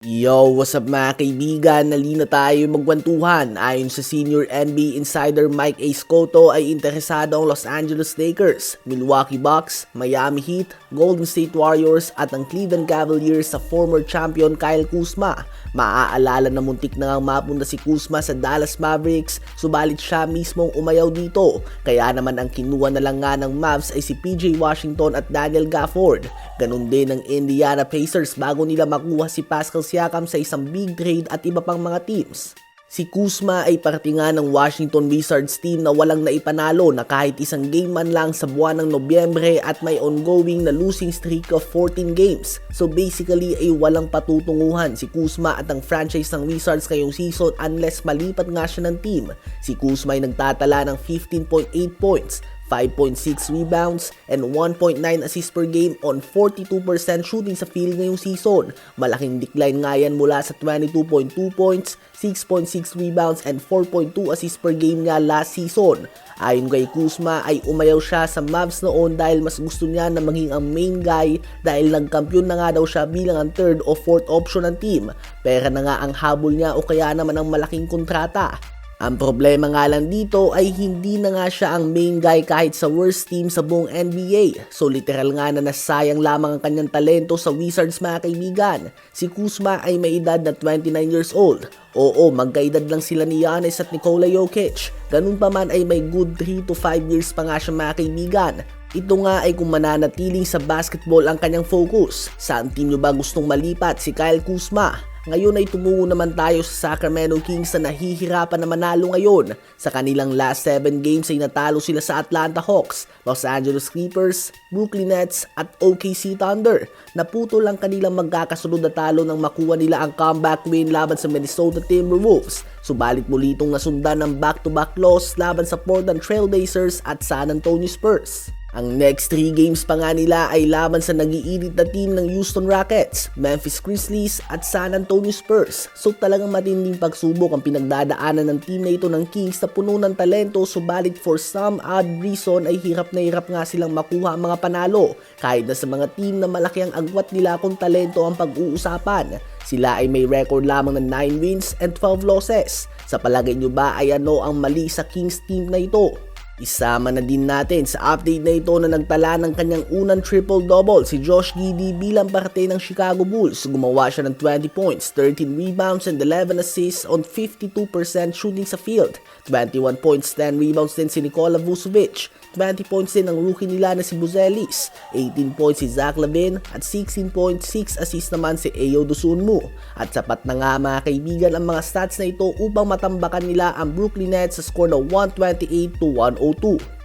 Yo, what's up mga kaibigan? Nalina tayo magkwentuhan. Ayon sa senior NBA insider Mike A. Scotto ay interesado ang Los Angeles Lakers, Milwaukee Bucks, Miami Heat, Golden State Warriors at ang Cleveland Cavaliers sa former champion Kyle Kuzma. Maaalala na muntik na ngang mapunta si Kuzma sa Dallas Mavericks, subalit siya mismong umayaw dito. Kaya naman ang kinuha na lang nga ng Mavs ay si PJ Washington at Daniel Gafford. Ganun din ng Indiana Pacers bago nila makuha si Pascal Siakam sa isang big trade at iba pang mga teams. Si Kuzma ay parte nga ng Washington Wizards team na walang naipanalo na kahit isang game man lang sa buwan ng Nobyembre at may ongoing na losing streak of 14 games. So basically ay walang patutunguhan si Kuzma at ang franchise ng Wizards ngayong season unless malipat nga siya ng team. Si Kuzma ay nagtatala ng 15.8 points, 5.6 rebounds, and 1.9 assists per game on 42% shooting sa field ngayong season. Malaking decline nga yan mula sa 22.2 points, 6.6 rebounds, and 4.2 assists per game nga last season. Ayon kay Kuzma ay umayaw siya sa Mavs noon dahil mas gusto niya na maging ang main guy dahil nagkampiyon na nga daw siya bilang ang third o fourth option ng team. Pera na nga ang habol niya o kaya naman ang malaking kontrata. Ang problema nga lang dito ay hindi na nga siya ang main guy kahit sa worst team sa buong NBA. So literal nga na nasayang lamang ang kanyang talento sa Wizards mga kaibigan. Si Kuzma ay may edad na 29 years old. Oo, magkaedad lang sila ni Giannis at Nikola Jokic. Ganun pa man ay may good 3 to 5 years pa nga siya mga kaibigan. Ito nga ay kung mananatiling sa basketball ang kanyang focus. Saan team nyo ba gustong malipat si Kyle Kuzma? Ngayon ay tumungo naman tayo sa Sacramento Kings na nahihirapan na manalo ngayon. Sa kanilang last 7 games ay natalo sila sa Atlanta Hawks, Los Angeles Clippers, Brooklyn Nets at OKC Thunder. Naputol lang kanilang magkakasunod na talo nang makuha nila ang comeback win laban sa Minnesota Timberwolves. Subalit muli itong nasundan ng back-to-back loss laban sa Portland Trail Blazers at San Antonio Spurs. Ang next 3 games pa nga nila ay laban sa nag-iinit na team ng Houston Rockets, Memphis Grizzlies at San Antonio Spurs. So talagang matinding pagsubok ang pinagdadaanan ng team na ito ng Kings na puno ng talento, subalit for some odd reason ay hirap na hirap nga silang makuha ang mga panalo. Kahit na sa mga team na malaki ang agwat nila kung talento ang pag-uusapan. Sila ay may record lamang ng 9 wins and 12 losses. Sa palagay nyo ba ay ano ang mali sa Kings team na ito? Isama na din natin sa update na ito na nagtala ng kanyang unang triple-double si Josh Giddey bilang parte ng Chicago Bulls. Gumawa siya ng 20 points, 13 rebounds, and 11 assists on 52% shooting sa field. 21 points, 10 rebounds din si Nikola Vucevic. 20 points din ang rookie nila na si Buzelis, 18 points si Zach LaVine at 16.6 assists naman si Ayo Dosunmu. At sapat na nga mga kaibigan ang mga stats na ito upang matambakan nila ang Brooklyn Nets sa score na 128-102.